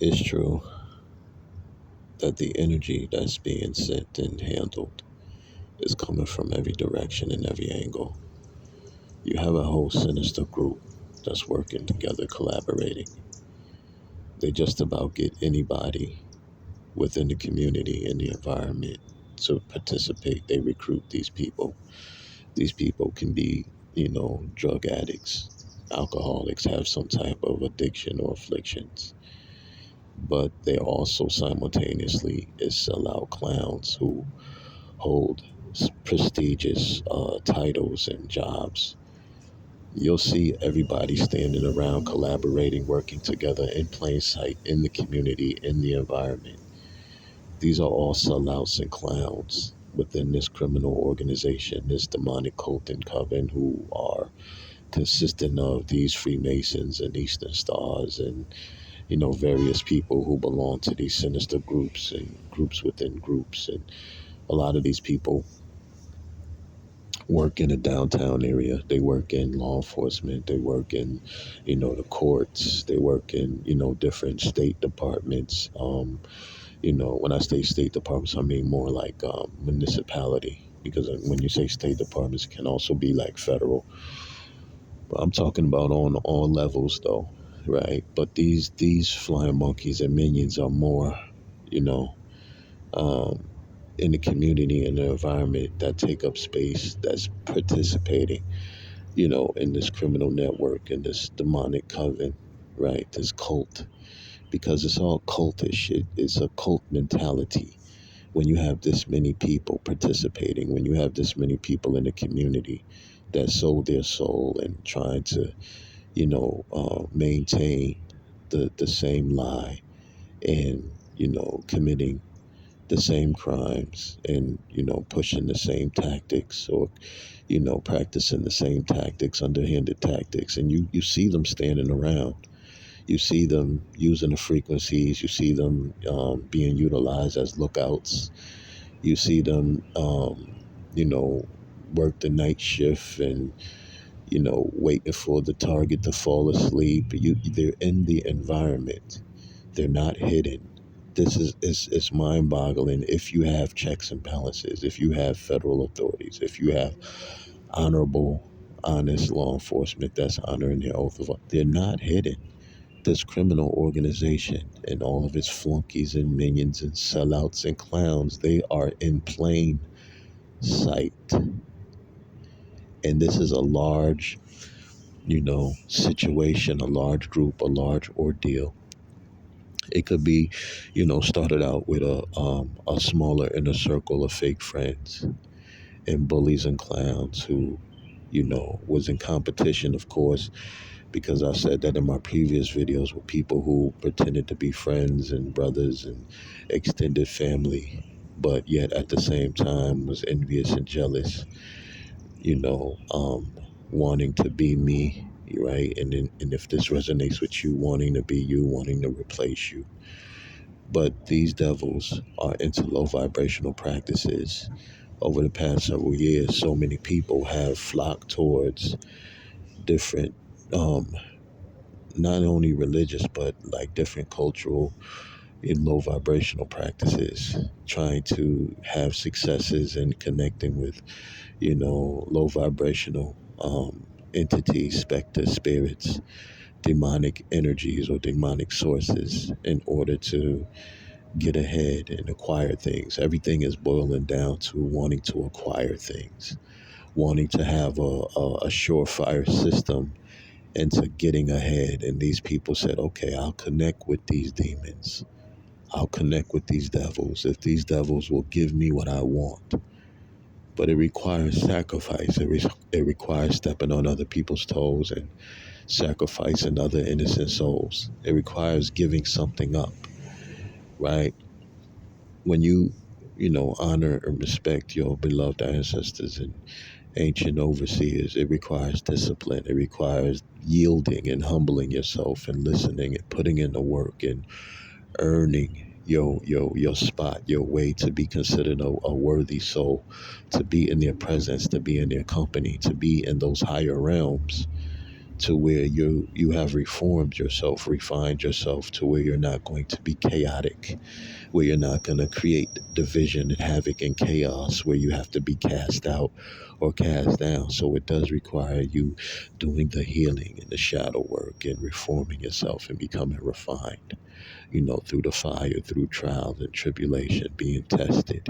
It's true that the energy that's being sent and handled is coming from every direction and every angle. You have a whole sinister group that's working together, collaborating. They just about get anybody within the community and the environment to participate. They recruit these people. These people can be, drug addicts, alcoholics, have some type of addiction or afflictions. But they also simultaneously is sellout clowns who hold prestigious titles and jobs. You'll see everybody standing around, collaborating, working together in plain sight, in the community, in the environment. These are all sellouts and clowns within this criminal organization, this demonic cult and coven, who are consisting of these Freemasons and Eastern Stars and, various people who belong to these sinister groups and groups within groups. And a lot of these people work in the downtown area. They work in law enforcement. They work in, the courts. They work in, different state departments. When I say state departments, I mean more like municipality, because when you say state departments, it can also be like federal. But I'm talking about on all levels, though, right? But these flying monkeys and minions are more, you know, um, in the community and the environment that take up space, that's participating, in this criminal network and this demonic coven, right? This cult, because it's all cultish. It's a cult mentality. When you have this many people participating, when you have this many people in the community that sold their soul and trying to, maintain the same lie and, committing the same crimes and, pushing the same tactics or, practicing the same tactics, underhanded tactics. And you see them standing around. You see them using the frequencies. You see them being utilized as lookouts. You see them, work the night shift and, waiting for the target to fall asleep. They're in the environment. They're not hidden. This is it's mind-boggling. If you have checks and balances, if you have federal authorities, if you have honorable, honest law enforcement that's honoring their oath of, they're not hidden. This criminal organization and all of its flunkies and minions and sellouts and clowns, they are in plain sight. And this is a large, situation, a large group, a large ordeal. It could be, started out with a smaller inner circle of fake friends and bullies and clowns who, was in competition, of course, because I said that in my previous videos, with people who pretended to be friends and brothers and extended family, but yet at the same time was envious and jealous, you know, um, wanting to be me, right? And if this resonates with you, wanting to be you, wanting to replace you. But these devils are into low vibrational practices. Over the past several years, so many people have flocked towards different, not only religious, but like different cultural and low vibrational practices, trying to have successes and connecting with, low vibrational entities, specters, spirits, demonic energies, or demonic sources in order to get ahead and acquire things. Everything is boiling down to wanting to acquire things, wanting to have a surefire system into getting ahead. And these people said, okay, I'll connect with these demons. I'll connect with these devils if these devils will give me what I want. But it requires sacrifice. It requires stepping on other people's toes and sacrificing other innocent souls. It requires giving something up, right? When you honor and respect your beloved ancestors and ancient overseers, it requires discipline. It requires yielding and humbling yourself and listening and putting in the work and earning your spot, your way to be considered a worthy soul, to be in their presence, to be in their company, to be in those higher realms, to where you have reformed yourself, refined yourself to where you're not going to be chaotic, where you're not going to create division and havoc and chaos, where you have to be cast out or cast down. So it does require you doing the healing and the shadow work and reforming yourself and becoming refined, through the fire, through trials and tribulation, being tested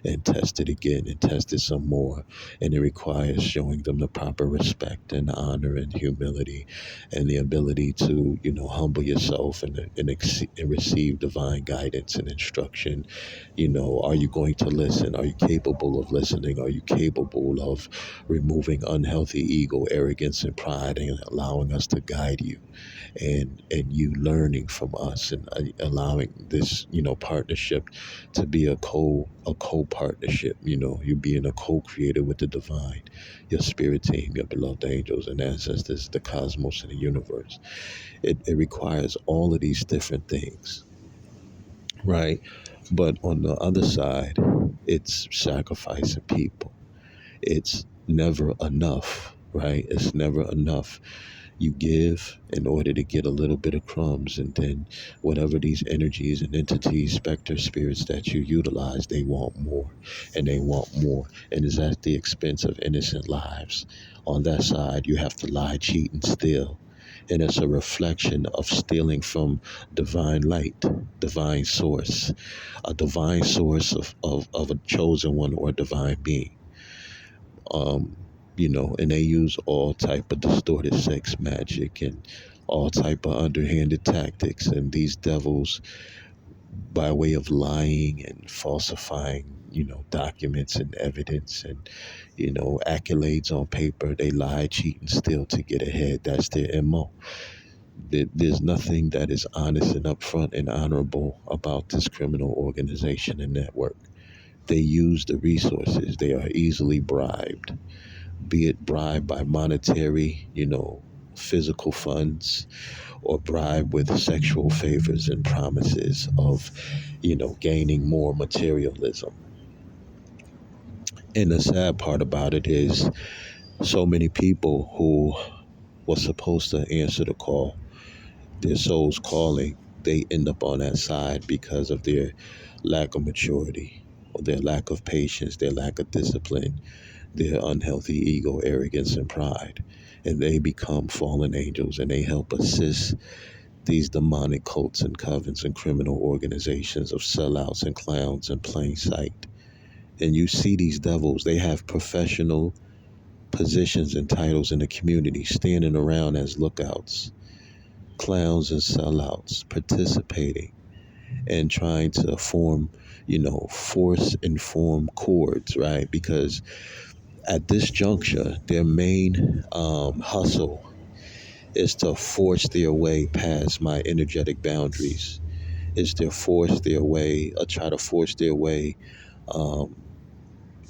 and tested again and tested some more. And it requires showing them the proper respect and honor and humility and the ability to, humble yourself and receive divine guidance and instruction. Are you going to listen? Are you capable of listening? Are you capable of removing unhealthy ego, arrogance, and pride and allowing us to guide you? And you learning from us and allowing this partnership to be a co partnership. You being a co-creator with the divine, your spirit team, your beloved angels and ancestors, the cosmos and the universe. It requires all of these different things, right? But on the other side, it's sacrificing people. It's never enough, right? It's never enough. You give in order to get a little bit of crumbs, and then whatever these energies and entities, specter spirits that you utilize, they want more and they want more, and it's at the expense of innocent lives. On that side, you have to lie, cheat, and steal, and it's a reflection of stealing from divine light, divine source, a divine source of a chosen one or a divine being. um, and they use all type of distorted sex magic and all type of underhanded tactics. And these devils, by way of lying and falsifying, documents and evidence and, accolades on paper, they lie, cheat, and steal to get ahead. That's their MO. There's nothing that is honest and upfront and honorable about this criminal organization and network. They use the resources. They are easily bribed, be it bribed by monetary, physical funds, or bribed with sexual favors and promises of, gaining more materialism. And the sad part about it is so many people who were supposed to answer the call, their soul's calling, they end up on that side because of their lack of maturity or their lack of patience, their lack of discipline, their unhealthy ego, arrogance, and pride. And they become fallen angels and they help assist these demonic cults and covens and criminal organizations of sellouts and clowns in plain sight. And you see these devils, they have professional positions and titles in the community, standing around as lookouts, clowns and sellouts, participating and trying to form, force and form cords, right? Because at this juncture, their main hustle is to force their way past my energetic boundaries. Is to force their way, or try to force their way um,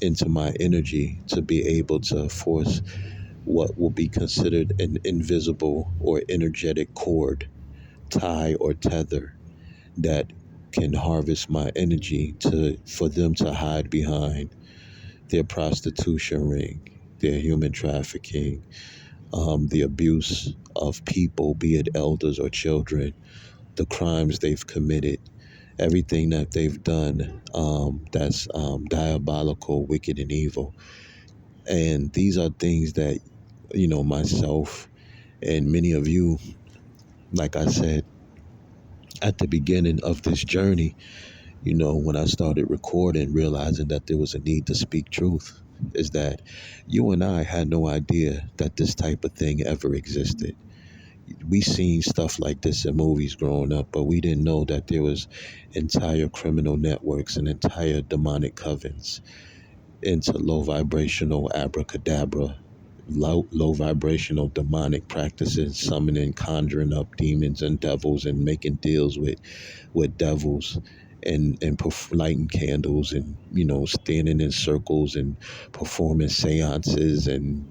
into my energy to be able to force what will be considered an invisible or energetic cord, tie, or tether that can harvest my energy to for them to hide behind their prostitution ring, their human trafficking, the abuse of people, be it elders or children, the crimes they've committed, everything that they've done, that's diabolical, wicked, and evil. And these are things that, myself and many of you, like I said, at the beginning of this journey, when I started recording, realizing that there was a need to speak truth, is that you and I had no idea that this type of thing ever existed. We seen stuff like this in movies growing up, but we didn't know that there was entire criminal networks and entire demonic covens into low vibrational abracadabra, low vibrational demonic practices, summoning, conjuring up demons and devils and making deals with devils, and lighting candles, and standing in circles and performing seances and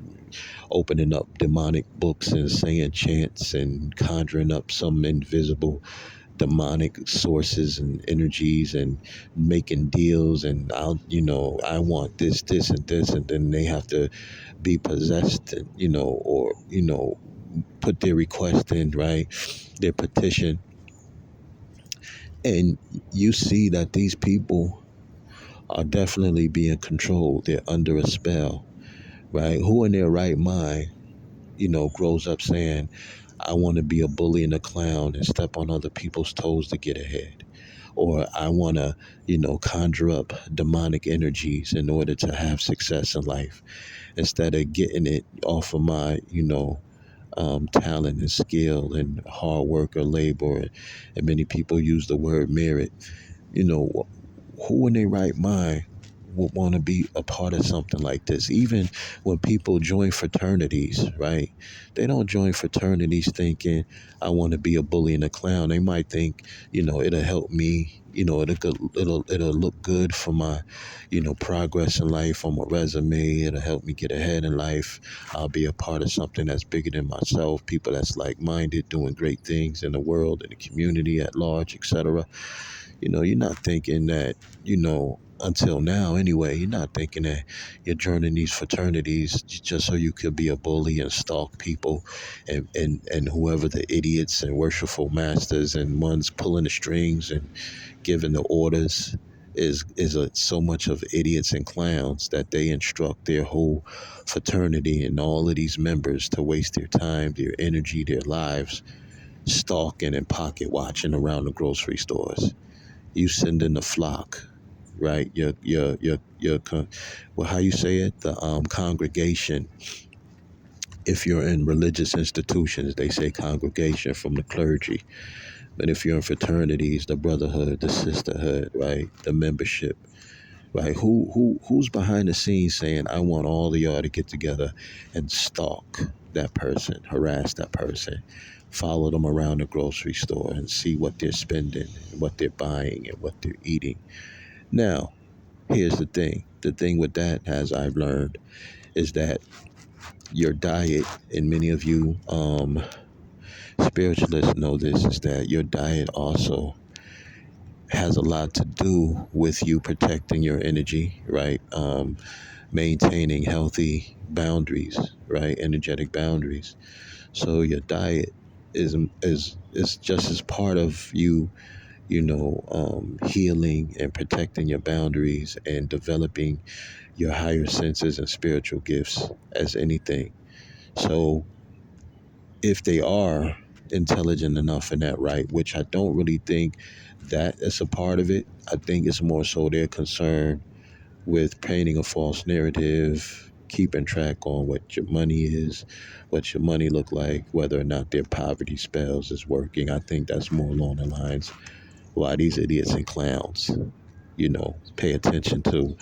opening up demonic books and saying chants and conjuring up some invisible demonic sources and energies and making deals. And I want this, this, and this, and then they have to be possessed, or put their request in, right? Their petition. And you see that these people are definitely being controlled. They're under a spell, right? Who in their right mind, grows up saying, I want to be a bully and a clown and step on other people's toes to get ahead? Or I want to, conjure up demonic energies in order to have success in life instead of getting it off of my, talent and skill and hard work or labor. And many people use the word merit. You know, who in their right mind would want to be a part of something like this? Even when people join fraternities, right? They don't join fraternities thinking, I want to be a bully and a clown. They might think, it'll help me, it'll look good for my, progress in life on my resume. It'll help me get ahead in life. I'll be a part of something that's bigger than myself, people that's like-minded, doing great things in the world, in the community at large, etc. You're not thinking that, until now anyway, you're not thinking that you're joining these fraternities just so you could be a bully and stalk people and whoever the idiots and worshipful masters and ones pulling the strings and giving the orders so much of idiots and clowns that they instruct their whole fraternity and all of these members to waste their time, their energy, their lives stalking and pocket watching around the grocery stores. You send in the flock, right? Well, how you say it? The congregation. If you're in religious institutions, they say congregation from the clergy. But if you're in fraternities, the brotherhood, the sisterhood, right? The membership, right? Who's behind the scenes saying, I want all of y'all to get together and stalk that person, harass that person, follow them around the grocery store and see what they're spending, what they're buying, and what they're eating. Now, here's the thing. The thing with that, as I've learned, is that your diet, and many of you spiritualists know this, is that your diet also has a lot to do with you protecting your energy, right? Maintaining healthy boundaries, right? Energetic boundaries. So your diet is just as part of you, healing and protecting your boundaries and developing your higher senses and spiritual gifts as anything. So if they are intelligent enough in that, right, which I don't really think that is a part of it. I think it's more so they're concerned with painting a false narrative, keeping track on what your money is, what your money look like, whether or not their poverty spells is working. I think that's more along the lines why these idiots and clowns, pay attention to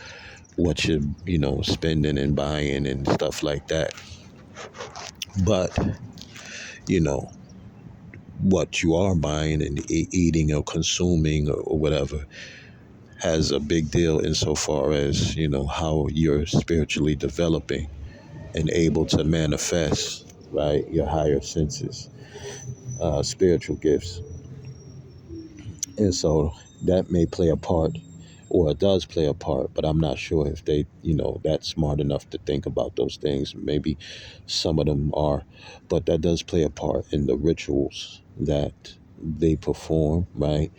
what you're, spending and buying and stuff like that. But, you know, what you are buying and eating or consuming or whatever has a big deal insofar as, how you're spiritually developing and able to manifest, right, your higher senses, spiritual gifts. And so that may play a part, or it does play a part, but I'm not sure if they, that's smart enough to think about those things. Maybe some of them are, but that does play a part in the rituals that they perform, right?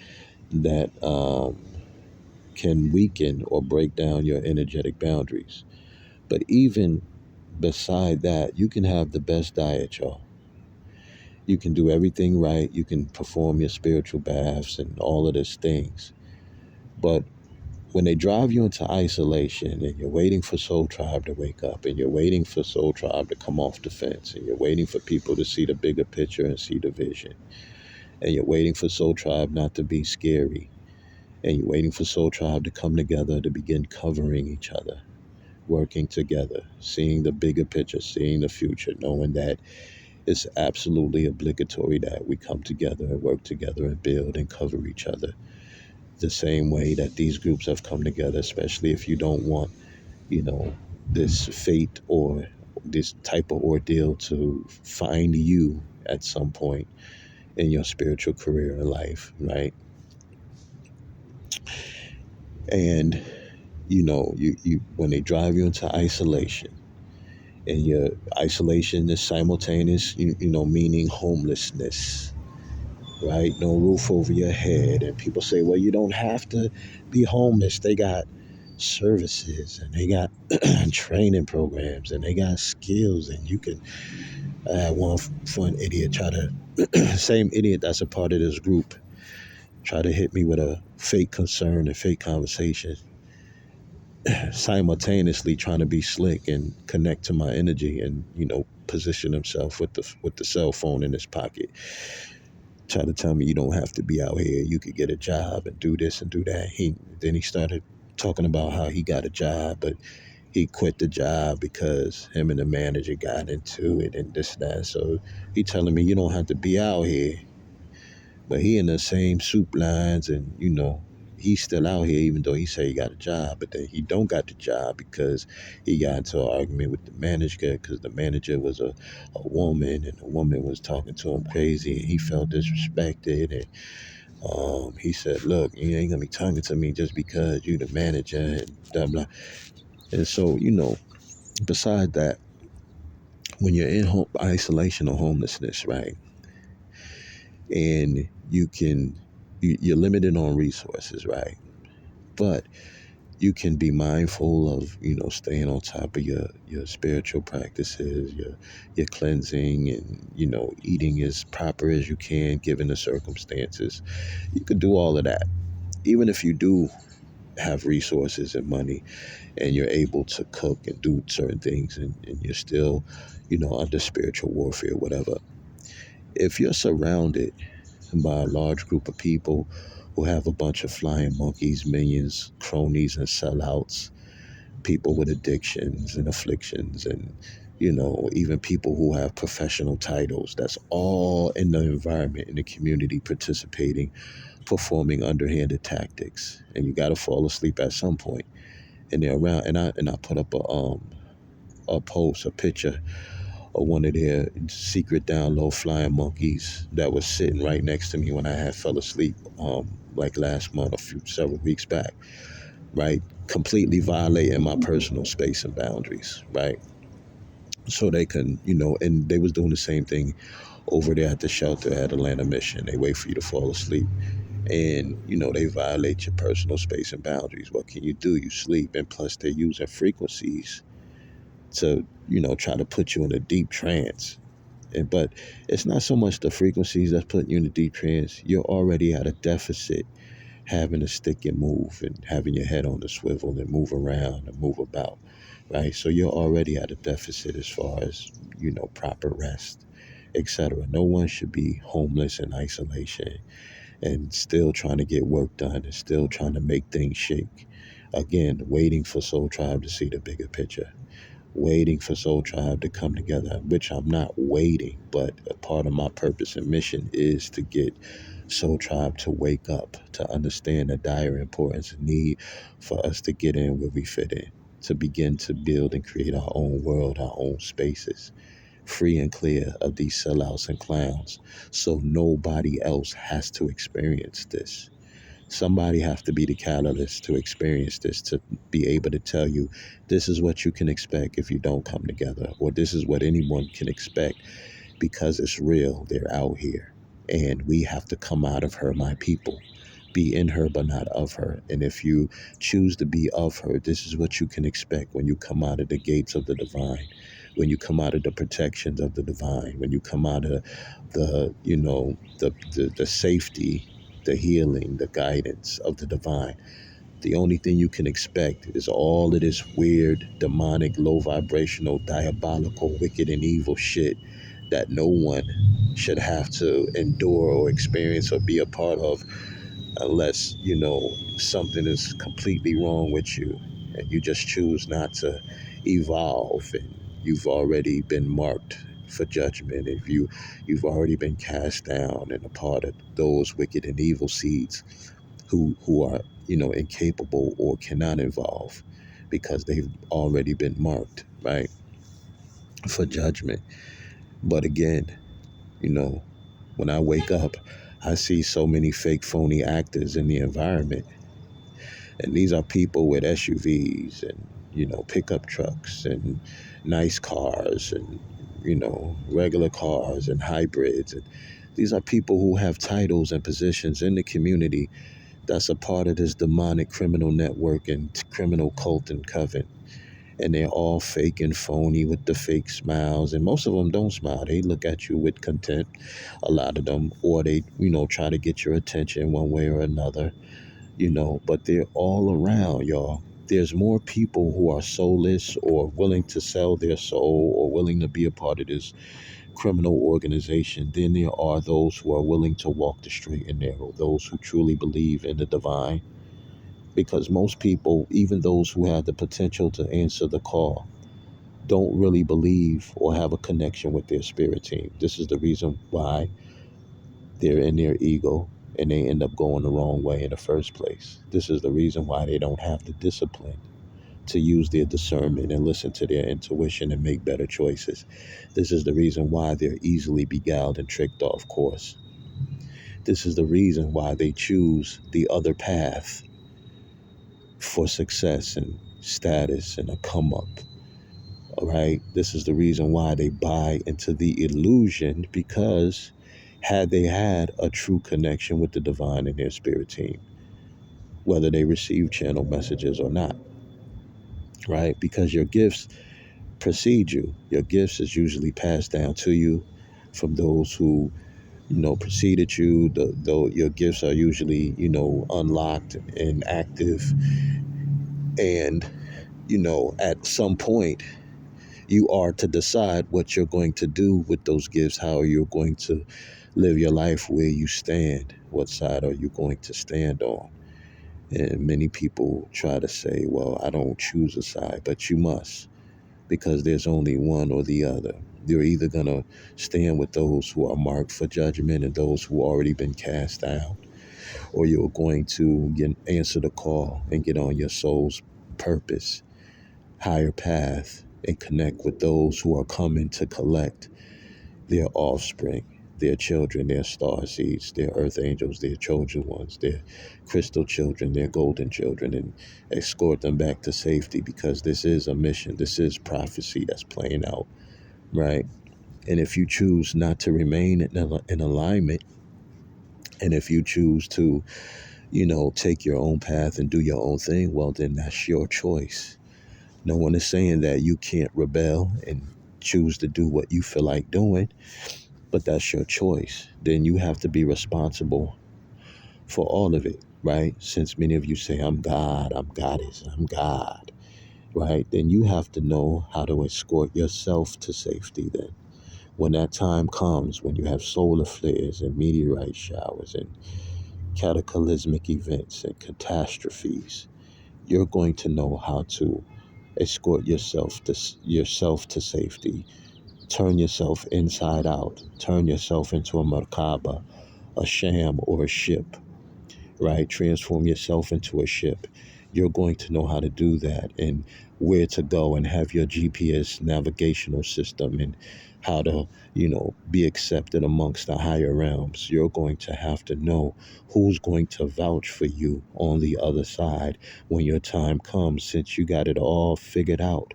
That can weaken or break down your energetic boundaries. But even beside that, you can have the best diet, y'all. You can do everything right. You can perform your spiritual baths and all of these things. But when they drive you into isolation and you're waiting for Soul Tribe to wake up and you're waiting for Soul Tribe to come off the fence and you're waiting for people to see the bigger picture and see the vision and you're waiting for Soul Tribe not to be scary and you're waiting for Soul Tribe to come together to begin covering each other, working together, seeing the bigger picture, seeing the future, knowing that it's absolutely obligatory that we come together and work together and build and cover each other the same way that these groups have come together, especially if you don't want, this fate or this type of ordeal to find you at some point in your spiritual career in life, right? And you when they drive you into isolation And your isolation is simultaneous, meaning homelessness, right? No roof over your head. And people say, well, you don't have to be homeless. They got services and they got training programs and they got skills. And you can, I had one fun idiot try to, same idiot that's a part of this group, try to hit me with a fake concern and fake conversation, simultaneously trying to be slick and connect to my energy and, position himself with the cell phone in his pocket, try to tell me you don't have to be out here. You could get a job and do this and do that. Then he started talking about how he got a job, but he quit the job because him and the manager got into it and this and that. So he telling me you don't have to be out here, but he in the same soup lines and he's still out here even though he say he got a job, but then he don't got the job because he got into an argument with the manager because the manager was a woman and the woman was talking to him crazy and he felt disrespected. And he said, look, you ain't gonna be talking to me just because you the manager and blah blah. And so besides that, when you're in isolation or homelessness, right, and you're limited on resources, right, but you can be mindful of staying on top of your spiritual practices, your cleansing, and eating as proper as you can given the circumstances. You could do all of that even if you do have resources and money and you're able to cook and do certain things, and you're still under spiritual warfare, whatever. If you're surrounded by a large group of people who have a bunch of flying monkeys, minions, cronies, and sellouts, people with addictions and afflictions, and even people who have professional titles, that's all in the environment, in the community, participating, performing underhanded tactics, and you got to fall asleep at some point. And they're around, and I put up a post, a picture of one of their secret down low flying monkeys that was sitting right next to me when I had fell asleep, like last month, several weeks back, right? Completely violating my personal space and boundaries, right? So they can, and they was doing the same thing over there at the shelter at Atlanta Mission. They wait for you to fall asleep, and they violate your personal space and boundaries. What can you do? You sleep, and plus they're using frequencies to try to put you in a deep trance. But it's not so much the frequencies that's putting you in a deep trance. You're already at a deficit, having to stick and move and having your head on the swivel and move around and move about, right? So you're already at a deficit as far as proper rest, etc. No one should be homeless in isolation and still trying to get work done and still trying to make things shake. Again, waiting for Soul Tribe to see the bigger picture, waiting for Soul Tribe to come together, which I'm not waiting, but a part of my purpose and mission is to get Soul Tribe to wake up, to understand the dire importance and need for us to get in where we fit in, to begin to build and create our own world, our own spaces, free and clear of these sellouts and clowns, so nobody else has to experience this. Somebody have to be the catalyst to experience this, to be able to tell you this is what you can expect if you don't come together, or this is what anyone can expect because it's real. They're out here, and we have to come out of her, my people. Be in her, but not of her. And if you choose to be of her, this is what you can expect when you come out of the gates of the divine, when you come out of the protections of the divine, when you come out of the safety, the healing, the guidance of the divine. The only thing you can expect is all of this weird, demonic, low vibrational, diabolical, wicked, and evil shit that no one should have to endure or experience or be a part of, unless something is completely wrong with you and you just choose not to evolve, and you've already been marked for judgment. If you've already been cast down and a part of those wicked and evil seeds who are incapable or cannot evolve because they've already been marked, right, for judgment. But again, you know when I wake up, I see so many fake phony actors in the environment, and these are people with SUVs and pickup trucks and nice cars and, regular cars and hybrids. And these are people who have titles and positions in the community that's a part of this demonic criminal network and criminal cult and coven. And they're all fake and phony with the fake smiles. And most of them don't smile. They look at you with contempt, a lot of them, or they, try to get your attention one way or another, but they're all around, y'all. There's more people who are soulless or willing to sell their soul or willing to be a part of this criminal organization than there are those who are willing to walk the straight and narrow, those who truly believe in the divine. Because most people, even those who have the potential to answer the call, don't really believe or have a connection with their spirit team. This is the reason why they're in their ego and they end up going the wrong way in the first place. This is the reason why they don't have the discipline to use their discernment and listen to their intuition and make better choices. This is the reason why they're easily beguiled and tricked off course. This is the reason why they choose the other path for success and status and a come up. All right. This is the reason why they buy into the illusion, because had they had a true connection with the divine in their spirit team, whether they receive channel messages or not, right? Because your gifts precede you. Your gifts is usually passed down to you from those who, preceded you. Though your gifts are usually, unlocked and active. And, at some point, you are to decide what you're going to do with those gifts, how you're going to live your life, where you stand, what side are you going to stand on. And many people try to say, well, I don't choose a side, but you must, because there's only one or the other. You're either going to stand with those who are marked for judgment and those who already been cast out, or you're going to answer the call and get on your soul's purpose, higher path, and connect with those who are coming to collect their offspring, their children, their star seeds, their earth angels, their chosen ones, their crystal children, their golden children, and escort them back to safety, because this is a mission. This is prophecy that's playing out, right? And if you choose not to remain in alignment, and if you choose to, take your own path and do your own thing, well, then that's your choice. No one is saying that you can't rebel and choose to do what you feel like doing, but that's your choice. Then you have to be responsible for all of it, right? Since many of you say, I'm God, I'm Goddess, I'm God, right? Then you have to know how to escort yourself to safety then. When that time comes, when you have solar flares and meteorite showers and cataclysmic events and catastrophes, you're going to know how to escort yourself to safety. Turn yourself inside out. Turn yourself into a merkaba, a sham, or a ship, right? Transform yourself into a ship. You're going to know how to do that and where to go and have your GPS navigational system and how to, be accepted amongst the higher realms. You're going to have to know who's going to vouch for you on the other side when your time comes, since you got it all figured out,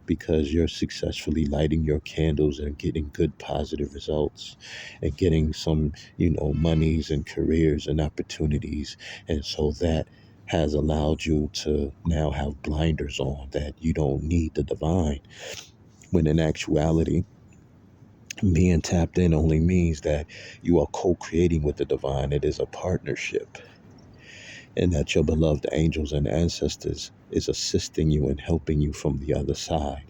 because you're successfully lighting your candles and getting good positive results and getting some, monies and careers and opportunities. And so that has allowed you to now have blinders on, that you don't need the divine. When in actuality, being tapped in only means that you are co-creating with the divine. It is a partnership, and that your beloved angels and ancestors is assisting you and helping you from the other side,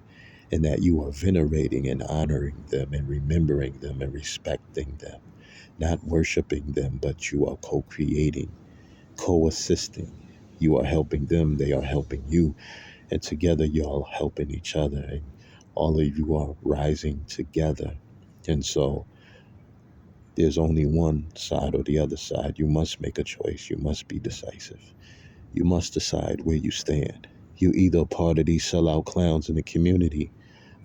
and that you are venerating and honoring them and remembering them and respecting them, not worshiping them, but you are co-creating, co-assisting. You are helping them, they are helping you, and together you are helping each other, and all of you are rising together. And so there's only one side or the other side. You must make a choice. You must be decisive. You must decide where you stand. You either part of these sellout clowns in the community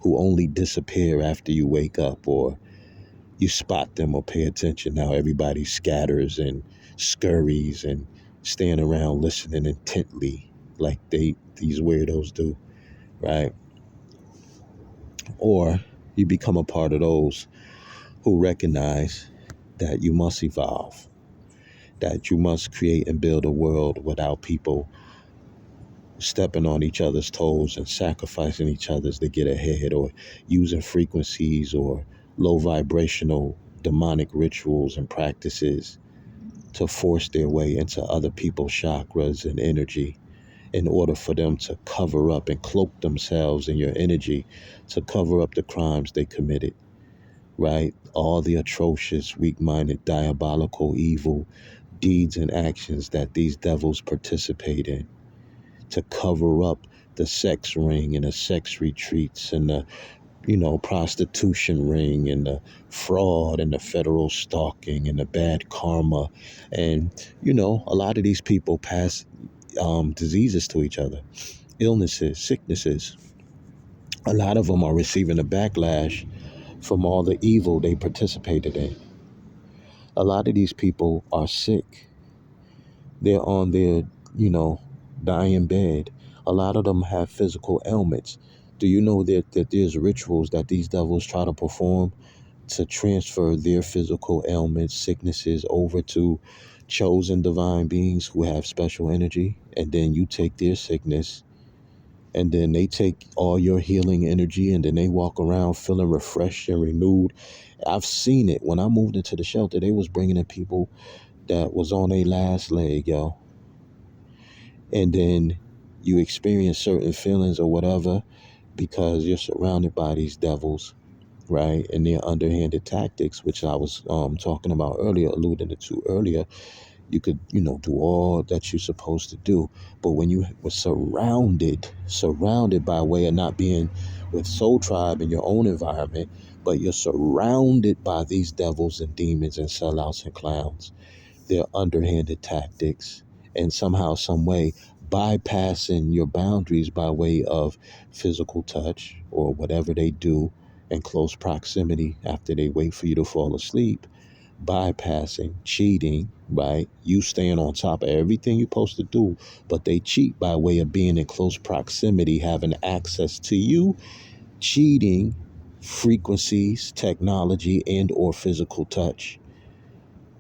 who only disappear after you wake up, or you spot them or pay attention. Now everybody scatters and scurries and stand around listening intently like these weirdos do, right? Or you become a part of those who recognize that you must evolve, that you must create and build a world without people stepping on each other's toes and sacrificing each other's to get ahead, or using frequencies or low vibrational demonic rituals and practices to force their way into other people's chakras and energy in order for them to cover up and cloak themselves in your energy to cover up the crimes they committed, right? All the atrocious, weak-minded, diabolical, evil deeds and actions that these devils participate in to cover up the sex ring and the sex retreats and the, prostitution ring and the fraud and the federal stalking and the bad karma. And, a lot of these people pass diseases to each other, illnesses, sicknesses. A lot of them are receiving a backlash from all the evil they participated in. A lot of these people are sick. They're on their, you know, dying bed. A lot of them have physical ailments. Do you know that there's rituals that these devils try to perform to transfer their physical ailments, sicknesses over to chosen divine beings who have special energy? And then you take their sickness, and then they take all your healing energy, and then they walk around feeling refreshed and renewed. I've seen it. When I moved into the shelter, they was bringing in people that was on their last leg, yo. And then you experience certain feelings or whatever because you're surrounded by these devils, right? And their underhanded tactics, which I was talking about earlier, alluding to earlier. You could, do all that you're supposed to do. But when you were surrounded by way of not being with Soul Tribe in your own environment, but you're surrounded by these devils and demons and sellouts and clowns, their underhanded tactics, and somehow, some way, bypassing your boundaries by way of physical touch or whatever they do in close proximity after they wait for you to fall asleep, bypassing, cheating, right? You staying on top of everything you're supposed to do, but they cheat by way of being in close proximity, having access to you, cheating frequencies, technology, and or physical touch,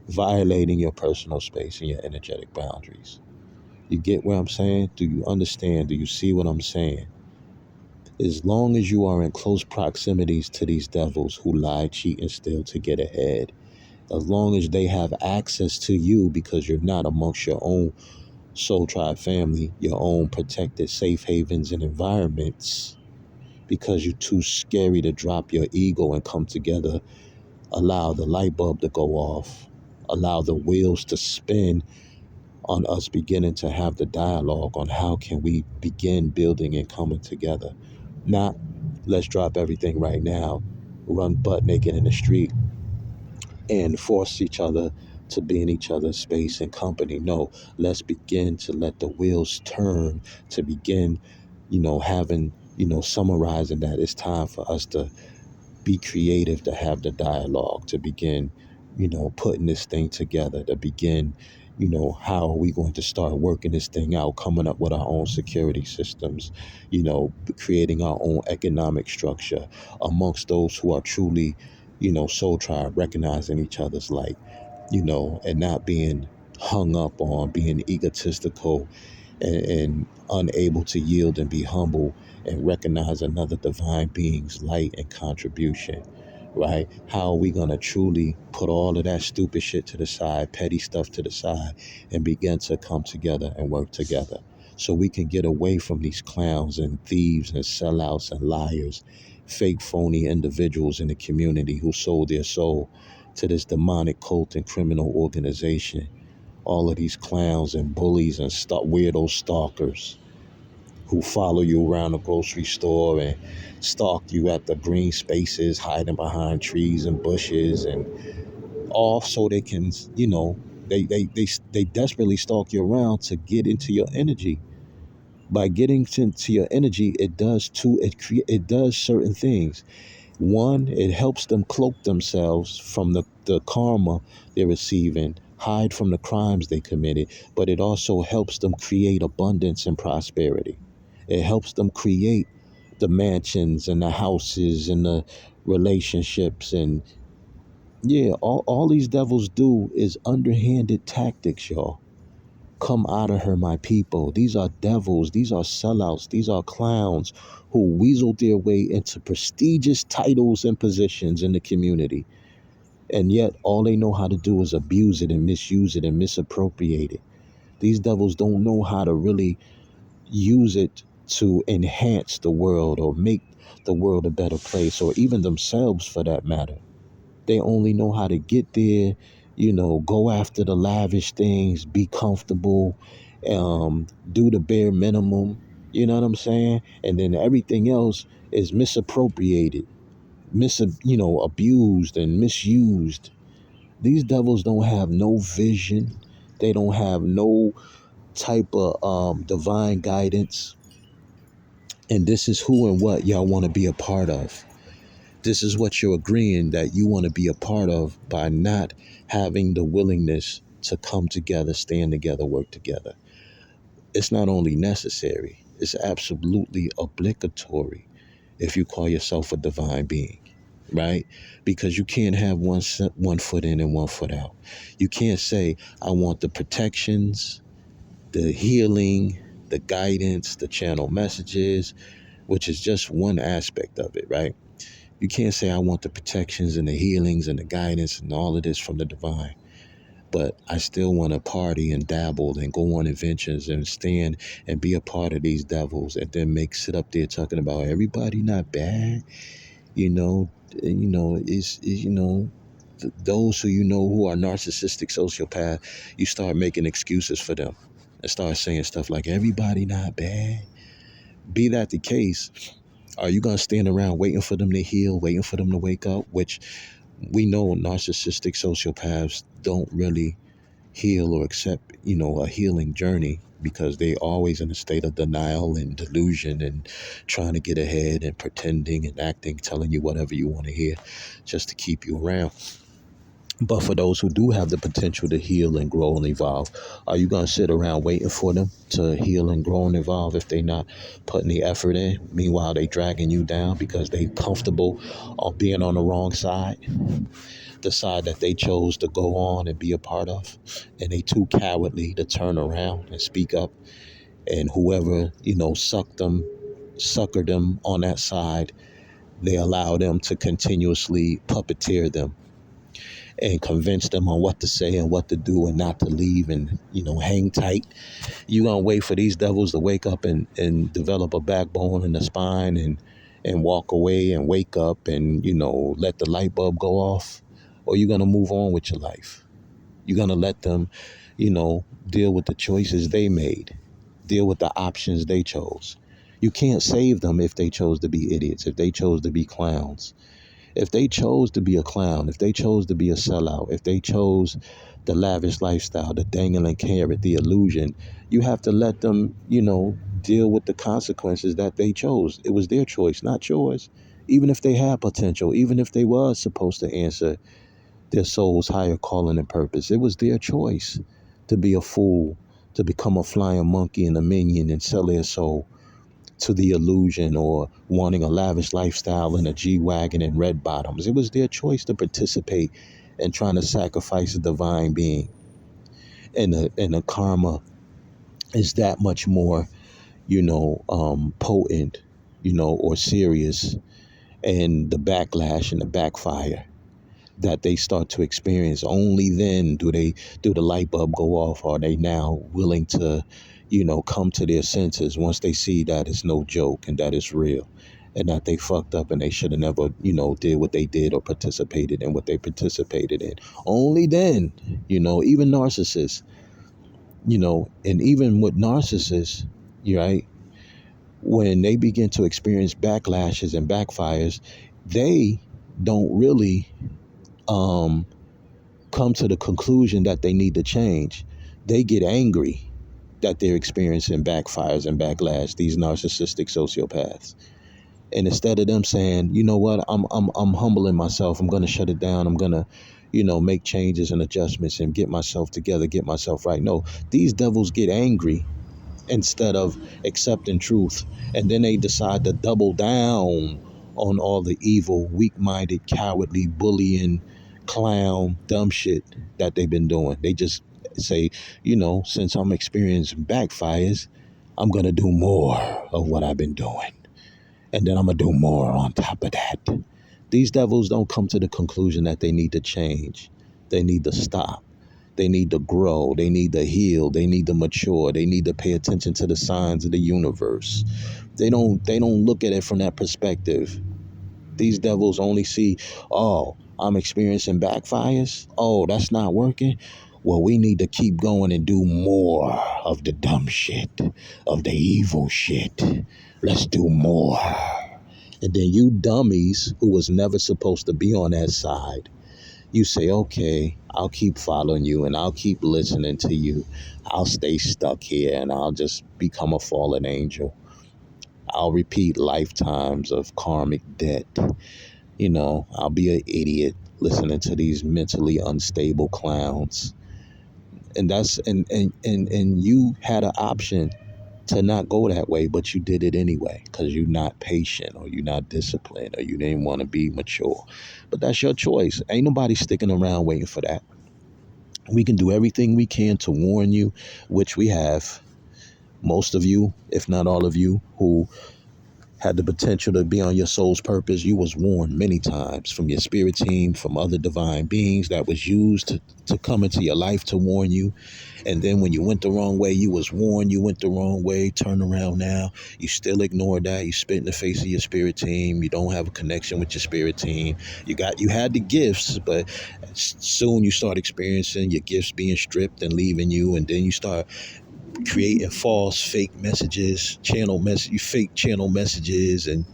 violating your personal space and your energetic boundaries. You get what I'm saying? Do you understand? Do you see what I'm saying? As long as you are in close proximities to these devils who lie, cheat, and steal to get ahead, as long as they have access to you because you're not amongst your own soul tribe family, your own protected safe havens and environments, because you're too scary to drop your ego and come together, allow the light bulb to go off, allow the wheels to spin on us beginning to have the dialogue on how can we begin building and coming together. Not let's drop everything right now, run butt naked in the street and force each other to be in each other's space and company. No, let's begin to let the wheels turn, to begin, having, summarizing that it's time for us to be creative, to have the dialogue, to begin, putting this thing together, to begin, how are we going to start working this thing out, coming up with our own security systems, creating our own economic structure amongst those who are truly, soul tribe, recognizing each other's light, and not being hung up on being egotistical and unable to yield and be humble and recognize another divine being's light and contribution, right? How are we going to truly put all of that stupid shit to the side, petty stuff to the side, and begin to come together and work together so we can get away from these clowns and thieves and sellouts and liars, fake phony individuals in the community who sold their soul to this demonic cult and criminal organization, all of these clowns and bullies and weirdo stalkers who follow you around the grocery store and stalk you at the green spaces, hiding behind trees and bushes, and all so they can, they desperately stalk you around to get into your energy. By getting into your energy, it does two. It does certain things. One, it helps them cloak themselves from the karma they're receiving, hide from the crimes they committed, but it also helps them create abundance and prosperity. It helps them create the mansions and the houses and the relationships. And yeah, all these devils do is underhanded tactics, y'all. Come out of her, my people. These are devils. These are sellouts. These are clowns who weaseled their way into prestigious titles and positions in the community. And yet, all they know how to do is abuse it and misuse it and misappropriate it. These devils don't know how to really use it to enhance the world or make the world a better place, or even themselves for that matter. They only know how to get there, go after the lavish things, be comfortable, do the bare minimum. You know what I'm saying? And then everything else is misappropriated, abused and misused. These devils don't have no vision. They don't have no type of divine guidance. And this is who and what y'all want to be a part of. This is what you're agreeing that you want to be a part of by not having the willingness to come together, stand together, work together. It's not only necessary, it's absolutely obligatory if you call yourself a divine being, right? Because you can't have one foot in and one foot out. You can't say, I want the protections, the healing, the guidance, the channel messages, which is just one aspect of it, right? You can't say I want the protections and the healings and the guidance and all of this from the divine, but I still want to party and dabble and go on adventures and stand and be a part of these devils, and then sit up there talking about everybody not bad, those who who are narcissistic sociopath. You start making excuses for them and start saying stuff like everybody not bad. Be that the case, are you going to stand around waiting for them to heal, waiting for them to wake up? Which we know narcissistic sociopaths don't really heal or accept, a healing journey, because they always in a state of denial and delusion and trying to get ahead and pretending and acting, telling you whatever you want to hear just to keep you around. But for those who do have the potential to heal and grow and evolve, are you going to sit around waiting for them to heal and grow and evolve if they not putting the effort in? Meanwhile, they dragging you down because they comfortable on being on the wrong side, the side that they chose to go on and be a part of, and they too cowardly to turn around and speak up. And whoever suckered them on that side, they allow them to continuously puppeteer them and convince them on what to say and what to do and not to leave and hang tight. You gonna wait for these devils to wake up and develop a backbone and a spine and walk away and wake up and let the light bulb go off? Or you gonna move on with your life? You're gonna let them deal with the choices they made, deal with the options they chose. You can't save them if they chose to be idiots, if they chose to be clowns. If they chose to be a clown, if they chose to be a sellout, if they chose the lavish lifestyle, the dangling carrot, the illusion, you have to let them, deal with the consequences that they chose. It was their choice, not yours. Even if they had potential, even if they was supposed to answer their soul's higher calling and purpose, it was their choice to be a fool, to become a flying monkey and a minion and sell their soul to the illusion, or wanting a lavish lifestyle in a G-Wagon and red bottoms. It was their choice to participate in trying to sacrifice a divine being. And the karma is that much more, potent, or serious, and the backlash and the backfire that they start to experience. Only then do the light bulb go off. Are they now willing to come to their senses once they see that it's no joke and that it's real, and that they fucked up and they should have never did what they did or participated in what they participated in. Only then, even narcissists, and even with narcissists, right, when they begin to experience backlashes and backfires, they don't really um, come to the conclusion that they need to change. They get angry that they're experiencing backfires and backlash, these narcissistic sociopaths. And instead of them saying, you know what, I'm humbling myself, I'm gonna shut it down, I'm gonna, make changes and adjustments and get myself together, get myself right. No, these devils get angry instead of accepting truth. And then they decide to double down on all the evil, weak-minded, cowardly, bullying, clown, dumb shit that they've been doing. They just say, since I'm experiencing backfires, I'm going to do more of what I've been doing. And then I'm going to do more on top of that. These devils don't come to the conclusion that they need to change. They need to stop. They need to grow. They need to heal. They need to mature. They need to pay attention to the signs of the universe. They don't look at it from that perspective. These devils only see, oh, I'm experiencing backfires. Oh, that's not working. Well, we need to keep going and do more of the dumb shit, of the evil shit. Let's do more. And then you dummies who was never supposed to be on that side, you say, okay, I'll keep following you and I'll keep listening to you. I'll stay stuck here and I'll just become a fallen angel. I'll repeat lifetimes of karmic debt. I'll be an idiot listening to these mentally unstable clowns. And that's and you had an option to not go that way, but you did it anyway because you're not patient or you're not disciplined or you didn't want to be mature. But that's your choice. Ain't nobody sticking around waiting for that. We can do everything we can to warn you, which we have. Most of you, if not all of you, who had the potential to be on your soul's purpose, you was warned many times from your spirit team, from other divine beings that was used to come into your life to warn you. And then when you went the wrong way, you was warned you went the wrong way. Turn around now. You still ignore that. You spit in the face of your spirit team. You don't have a connection with your spirit team. You had the gifts, but soon you start experiencing your gifts being stripped and leaving you. And then you start creating false, fake messages, fake channel messages, and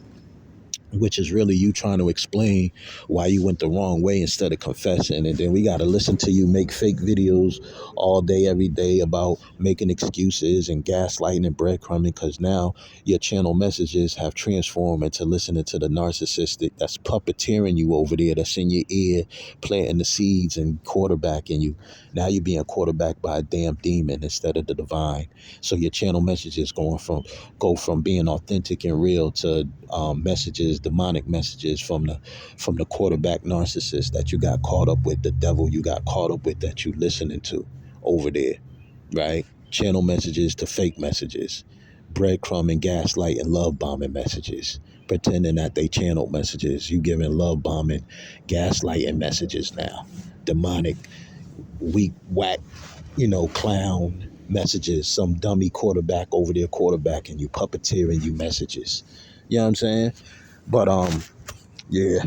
which is really you trying to explain why you went the wrong way instead of confessing. And then we got to listen to you make fake videos all day, every day about making excuses and gaslighting and breadcrumbing because now your channel messages have transformed into listening to the narcissistic that's puppeteering you over there, that's in your ear, planting the seeds and quarterbacking you. Now you're being quarterbacked by a damn demon instead of the divine. So your channel messages go from being authentic and real to messages, demonic messages from the quarterback narcissist that you got caught up with, the devil you got caught up with that you listening to over there, right? Channel messages to fake messages, breadcrumb and gaslight and love bombing messages, pretending that they channeled messages. You giving love bombing, gaslighting messages now, demonic, weak, whack, clown messages, some dummy quarterback over there quarterbacking you, puppeteering you messages. You know what I'm saying? But yeah.